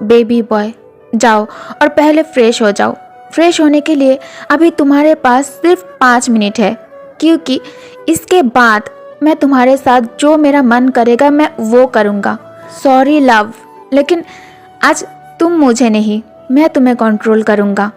Baby boy, जाओ और पहले फ्रेश हो जाओ। फ्रेश होने के लिए अभी तुम्हारे पास सिर्फ 5 मिनट है, क्योंकि इसके बाद मैं तुम्हारे साथ जो मेरा मन करेगा मैं वो करूँगा। सॉरी लव, लेकिन आज तुम मुझे नहीं, मैं तुम्हें कंट्रोल करूँगा।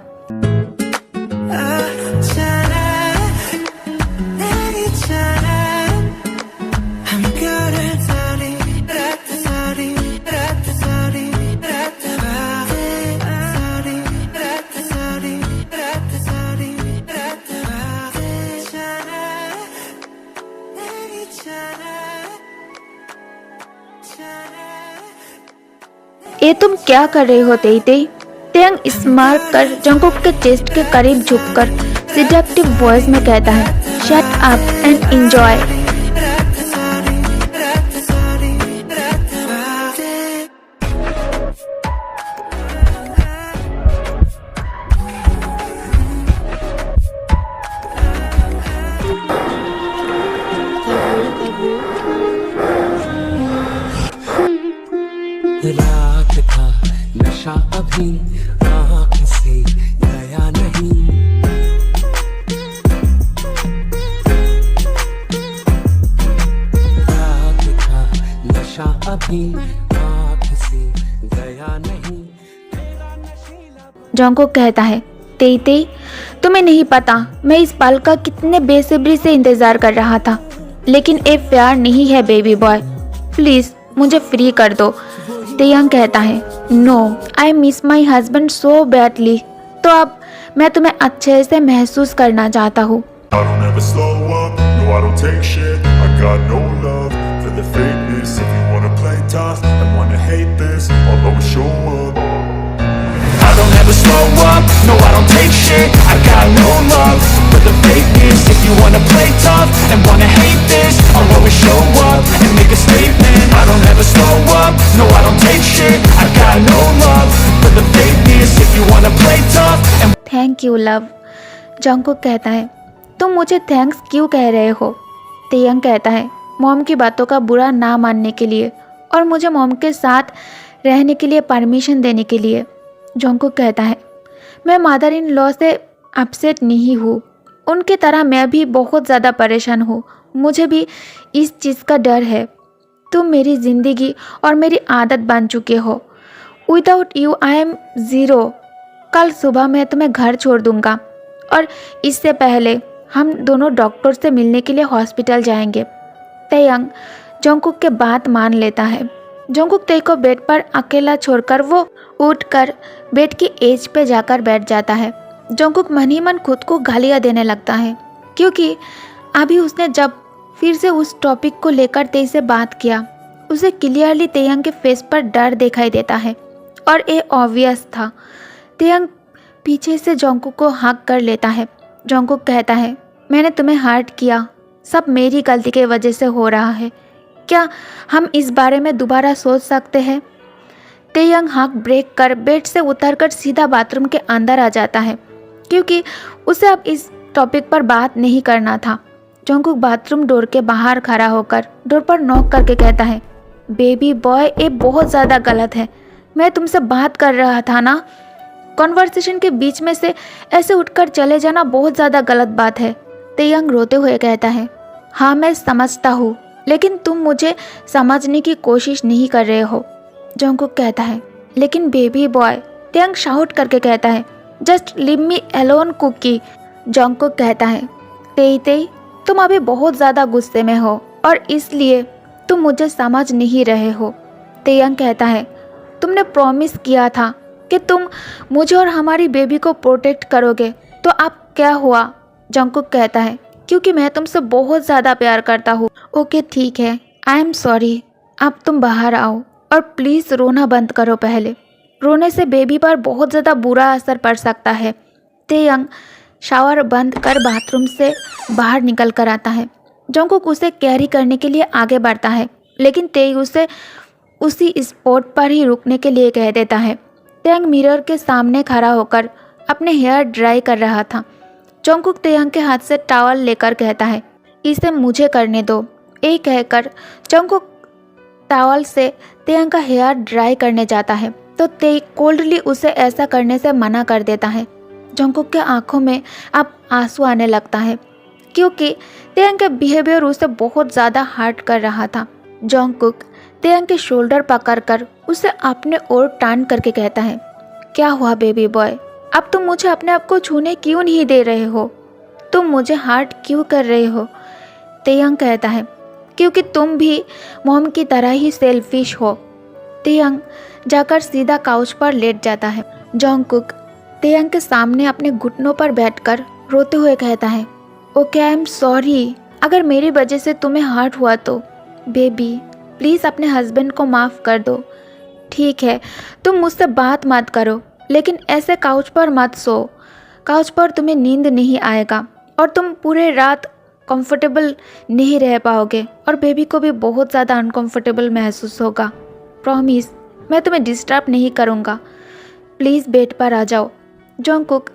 ये तुम क्या कर रहे हो तेई? तेयंग स्मार्ट कर जंगकुक के चेस्ट के करीब झुककर सिडेक्टिव वॉइस में कहता है, शट अप एंड एंजॉय। रात था नशा अभी आँख से गया नहीं। रात था नशा अभी आँख से गया नहीं। जंगकुक कहता है, तेई तुम्हें नहीं पता मैं इस पल का कितने बेसब्री से इंतजार कर रहा था, लेकिन ये प्यार नहीं है बेबी बॉय, प्लीज मुझे फ्री कर दो। तेयंग कहता है, no I miss my husband so badly. तो अब मैं तुम्हें अच्छे से महसूस करना चाहता हूँ। I don't ever slow up, no I don't take shit. I got no love for the fakeness. If you wanna play tough and wanna hate this, I'll always show up. I don't ever slow up, no I don't take shit. I got no love for the fakeness. If you wanna play tough and wanna hate this, I'll always show up and make a statement. I don't ever slow up, no I don't take shit. I got no love for the fakeness. If you wanna play tough and thank you love. Jungkook कहता है, तुम मुझे thanks क्यों कह रहे हो? तेयंग कहता है, मॉम की बातों का बुरा ना मानने के लिए और मुझे मॉम के साथ रहने के लिए परमिशन देने के लिए। जंगकुक कहता है, मैं मदर इन लॉ से अपसेट नहीं हूँ, उनकी तरह मैं भी बहुत ज़्यादा परेशान हूँ। मुझे भी इस चीज़ का डर है। तुम मेरी ज़िंदगी और मेरी आदत बन चुके हो। Without you I am zero. कल सुबह मैं तुम्हें घर छोड़ दूँगा और इससे पहले हम दोनों डॉक्टर से मिलने के लिए हॉस्पिटल जाएंगे। तेयंग जंगकुक के बात मान लेता है। जंगकुक तेई को बेड पर अकेला छोड़कर वो उठकर बेड की एज पे जाकर बैठ जाता है। जंगकुक मन ही मन खुद को गालियाँ देने लगता है, क्योंकि अभी उसने जब फिर से उस टॉपिक को लेकर तेई से बात किया, उसे क्लियरली तेयंग के फेस पर डर दिखाई देता है और ये ऑब्वियस था। तेयंग पीछे से जंगकुक को हक कर लेता है। जंगकुक कहता है, मैंने तुम्हें हर्ट किया, सब मेरी गलती की वजह से हो रहा है, क्या हम इस बारे में दोबारा सोच सकते हैं? तेयंग हक ब्रेक कर बेड से उतरकर सीधा बाथरूम के अंदर आ जाता है, क्योंकि उसे अब इस टॉपिक पर बात नहीं करना था। जंगकुक बाथरूम डोर के बाहर खड़ा होकर डोर पर नॉक करके कहता है, बेबी बॉय ये बहुत ज़्यादा गलत है, मैं तुमसे बात कर रहा था ना। कॉन्वर्सेशन के बीच में से ऐसे उठकर चले जाना बहुत ज़्यादा गलत बात है। तेयंग रोते हुए कहता है, हाँ मैं समझता हूँ, लेकिन तुम मुझे समझने की कोशिश नहीं कर रहे हो। जंगकुक कहता है, लेकिन बेबी बॉय। तेयंग शाउट करके कहता है, just leave me alone Cookie. Jungkook कहता है, तेई तुम अभी बहुत ज़्यादा गुस्से में हो और इसलिए तुम मुझे समझ नहीं रहे हो। तेयंग कहता है, तुमने प्रॉमिस किया था कि तुम मुझे और हमारी बेबी को प्रोटेक्ट करोगे, तो अब क्या हुआ? जंगकुक कहता है, क्योंकि मैं तुमसे बहुत ज़्यादा प्यार करता हूँ। ओके ठीक है, आई एम सॉरी। अब तुम बाहर आओ और प्लीज़ रोना बंद करो पहले। रोने से बेबी पर बहुत ज़्यादा बुरा असर पड़ सकता है। तेयंग शावर बंद कर बाथरूम से बाहर निकल कर आता है। जंगकुक उसे कैरी करने के लिए आगे बढ़ता है, लेकिन तेई उसे उसी स्पॉट पर ही रुकने के लिए कह देता है। तेयंग मिरर के सामने खड़ा होकर अपने हेयर ड्राई कर रहा था। जंगकुक तेयंग के हाथ से टॉवल लेकर कहता है, इसे मुझे करने दो। ये कहकर जंगकुक टॉवल से तेयंग का हेयर ड्राई करने जाता है। तो ते कोल्डली उसे ऐसा करने से मना कर देता है। जंगकुक के आंखों में अब आंसू आने लगता है क्योंकि तेयंग के बिहेवियर उसे बहुत ज़्यादा हर्ट कर रहा था। जंगकुक तेयंग के शोल्डर पकड़कर उसे अपने ओर टान करके कहता है, क्या हुआ बेबी बॉय, अब तुम मुझे अपने आप को छूने क्यों नहीं दे रहे हो, तुम मुझे हर्ट क्यों कर रहे हो। तेयंग कहता है, क्योंकि तुम भी मॉम की तरह ही सेल्फिश हो। तेयंग जाकर सीधा काउच पर लेट जाता है। जंगकुक तेयंग के सामने अपने घुटनों पर बैठकर रोते हुए कहता है, ओके आई एम सॉरी, अगर मेरी वजह से तुम्हें हर्ट हुआ तो बेबी प्लीज़ अपने हस्बैंड को माफ़ कर दो। ठीक है, तुम मुझसे बात मत करो, लेकिन ऐसे काउच पर मत सो। काउच पर तुम्हें नींद नहीं आएगा और तुम पूरे रात कंफर्टेबल नहीं रह पाओगे और बेबी को भी बहुत ज़्यादा अनकंफर्टेबल महसूस होगा। प्रॉमिस, मैं तुम्हें डिस्टर्ब नहीं करूँगा, प्लीज़ बेड पर आ जाओ। जंगकुक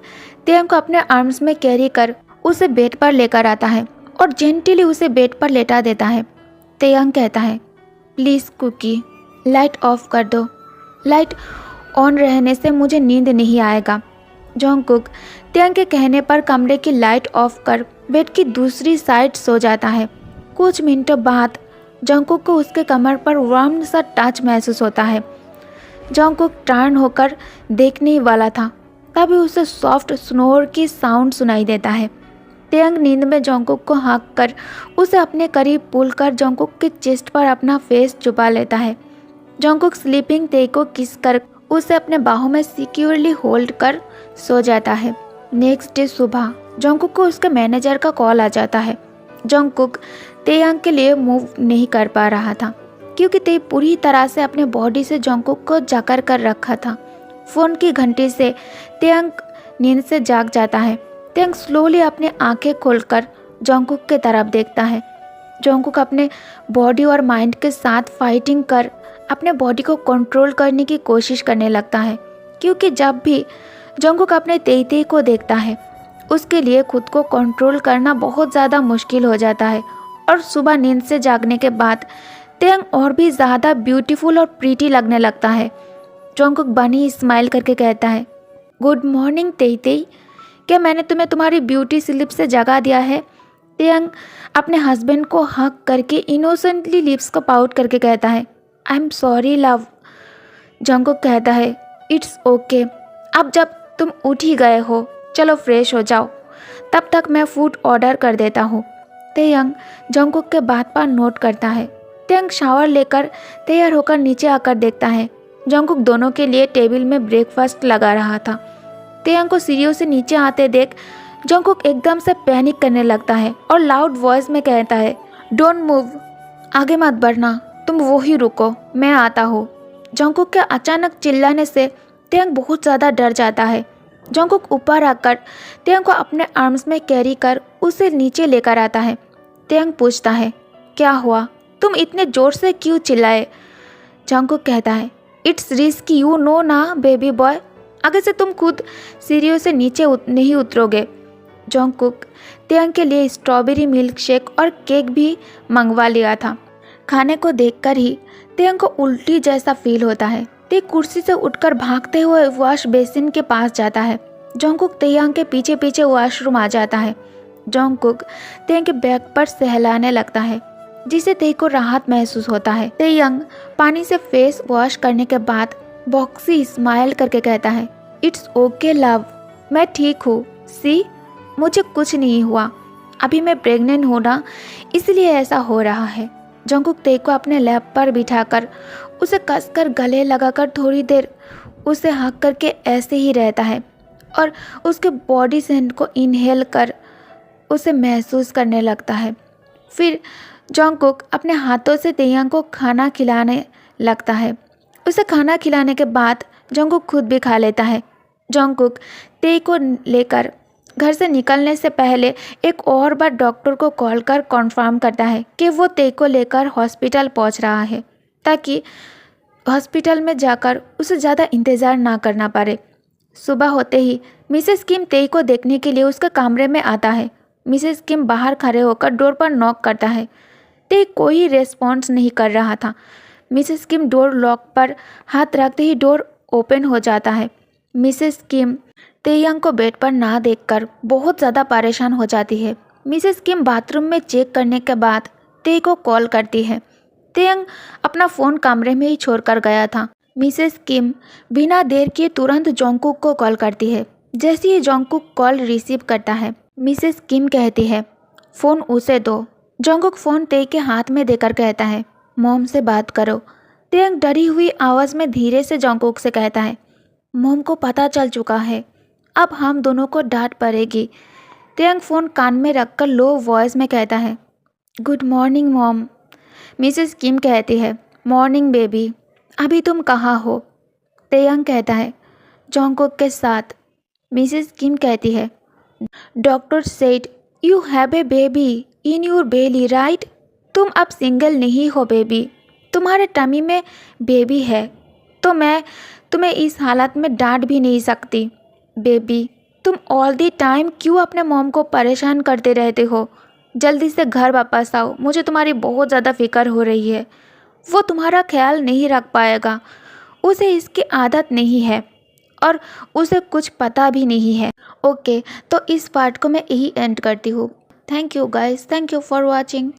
तेयंग को अपने आर्म्स में कैरी कर उसे बेड पर लेकर आता है और जेंटली उसे बेड पर लेटा देता है। तेयंग कहता है, प्लीज़ कुकी लाइट ऑफ कर दो, लाइट ऑन रहने से मुझे नींद नहीं आएगा। जंगकुक तेयंग के कहने पर कमरे की लाइट ऑफ कर बेड की दूसरी साइड सो जाता है। कुछ मिनटों बाद जंगकुक को उसके कमर पर वार्म सा टच महसूस होता है। जंगकुक टर्न होकर देखने ही वाला था, तभी उसे सॉफ्ट स्नोर की साउंड सुनाई देता है। तेयंग नींद में जंगकुक को हाँक कर उसे अपने करीब पुल कर जंगकुक के चेस्ट पर अपना फेस छुपा लेता है। जंगकुक स्लीपिंग ते को किस कर उसे अपने बाहों में सिक्योरली होल्ड कर सो जाता है। नेक्स्ट डे सुबह जंगकुक को उसके मैनेजर का कॉल आ जाता है। जंगकुक तेयंग के लिए मूव नहीं कर पा रहा था क्योंकि ते पूरी तरह से अपने बॉडी से जंगकुक को जकड़ कर रखा था। फ़ोन की घंटी से तेयंग नींद से जाग जाता है। तेयंग स्लोली अपने आंखें खोलकर जंगकुक के तरफ देखता है। जंगकुक अपने बॉडी और माइंड के साथ फाइटिंग कर अपने बॉडी को कंट्रोल करने की कोशिश करने लगता है क्योंकि जब भी जंगकुक अपने तेई को देखता है उसके लिए खुद को कंट्रोल करना बहुत ज़्यादा मुश्किल हो जाता है। और सुबह नींद से जागने के बाद तेयंग और भी ज़्यादा ब्यूटीफुल और प्रीटी लगने लगता है। जंगकुक बनी स्माइल करके कहता है, गुड मॉर्निंग तेई, क्या मैंने तुम्हें तुम्हारी ब्यूटी स्लीप से जगा दिया है। तेयंग अपने हस्बैंड को हक करके इनोसेंटली लिप्स को पाउट करके कहता है, I am sorry love. Jungkook कहता है, इट्स ओके, अब जब तुम उठ ही गए हो चलो फ्रेश हो जाओ, तब तक मैं फूड ऑर्डर कर देता हूँ। तेयंग जंगकुक के बात पर नोट करता है। तेयंग शावर लेकर तैयार होकर नीचे आकर देखता है जंगकुक दोनों के लिए टेबल में ब्रेकफास्ट लगा रहा था। तेयंग को सीढ़ियों से नीचे आते देख जंगकुक एकदम से पैनिक करने लगता है और लाउड वॉइस में कहता है, डोंट मूव, आगे मत बढ़ना, तुम वो ही रुको, मैं आता हूँ। जंगकुक के अचानक चिल्लाने से तेयंग बहुत ज़्यादा डर जाता है। जंगकुक ऊपर आकर तेयंग को अपने आर्म्स में कैरी कर उसे नीचे लेकर आता है। तेयंग पूछता है, क्या हुआ, तुम इतने ज़ोर से क्यों चिल्लाए। जंगकुक कहता है, इट्स रिस्क, यू नो ना बेबी बॉय, आगे से तुम खुद सीढ़ियों से नीचे नहीं उतरोगे। जंगकुक तेयंग के लिए स्ट्रॉबेरी मिल्क शेक और केक भी मंगवा लिया था। खाने को देखकर ही तेयंग को उल्टी जैसा फील होता है। ते कुर्सी से उठकर भागते हुए वॉश बेसिन के पास जाता है। जंगकुक तेयंग के पीछे पीछे वॉशरूम आ जाता है। जंगकुक तेयंग के बैक पर सहलाने लगता है जिससे ते को राहत महसूस होता है। तेयंग पानी से फेस वॉश करने के बाद बॉक्सी स्माइल करके कहता है, इट्स ओके लव, मैं ठीक हूँ, सी मुझे कुछ नहीं हुआ, अभी मैं प्रेग्नेंट हूँ ना, इसलिए ऐसा हो रहा है। जंगकुक ते को अपने लैप पर बिठाकर उसे कसकर गले लगाकर थोड़ी देर उसे हक करके ऐसे ही रहता है और उसके बॉडी सेंट को इनहेल कर उसे महसूस करने लगता है। फिर जंगकुक अपने हाथों से तेयंग को खाना खिलाने लगता है। उसे खाना खिलाने के बाद जंगकुक खुद भी खा लेता है। जंगकुक ते को लेकर घर से निकलने से पहले एक और बार डॉक्टर को कॉल कर कन्फर्म करता है कि वो ते को लेकर हॉस्पिटल पहुंच रहा है ताकि हॉस्पिटल में जाकर उसे ज़्यादा इंतज़ार ना करना पड़े। सुबह होते ही मिसेस किम ते को देखने के लिए उसके कमरे में आता है। मिसेस किम बाहर खड़े होकर डोर पर नॉक करता है। ते कोई रेस्पॉन्स नहीं कर रहा था। मिसेस किम डोर लॉक पर हाथ रखते ही डोर ओपन हो जाता है। मिसेस किम तेयंग को बेड पर ना देखकर बहुत ज़्यादा परेशान हो जाती है। मिसेस किम बाथरूम में चेक करने के बाद तेय को कॉल करती है। तेयंग अपना फ़ोन कमरे में ही छोड़कर गया था। मिसेस किम बिना देर किए तुरंत जोंगकुक को कॉल करती है। जैसे ही जोंगकुक कॉल रिसीव करता है, मिसेस किम कहती है, फ़ोन उसे दो। जोंगकुक फ़ोन तेय के हाथ में देकर कहता है, मॉम से बात करो। तेयंग डरी हुई आवाज़ में धीरे से जोंगकुक से कहता है, मॉम को पता चल चुका है, अब हम दोनों को डांट पड़ेगी। तेयंग फ़ोन कान में रखकर लो वॉइस में कहता है, गुड मॉर्निंग मॉम। मिसेस किम कहती है, मॉर्निंग बेबी, अभी तुम कहाँ हो? तेयंग कहता है, जोंगकुक के साथ। मिसेस किम कहती है, doctor said you have a baby in your belly right? तुम अब सिंगल नहीं हो बेबी, तुम्हारे टमी में बेबी है, तो मैं तुम्हें इस हालत में डांट भी नहीं सकती। बेबी, तुम ऑल द टाइम क्यों अपने मॉम को परेशान करते रहते हो? जल्दी से घर वापस आओ, मुझे तुम्हारी बहुत ज़्यादा फिक्र हो रही है। वो तुम्हारा ख्याल नहीं रख पाएगा, उसे इसकी आदत नहीं है और उसे कुछ पता भी नहीं है। ओके, तो इस पार्ट को मैं यही एंड करती हूँ। Thank you guys, thank you for watching.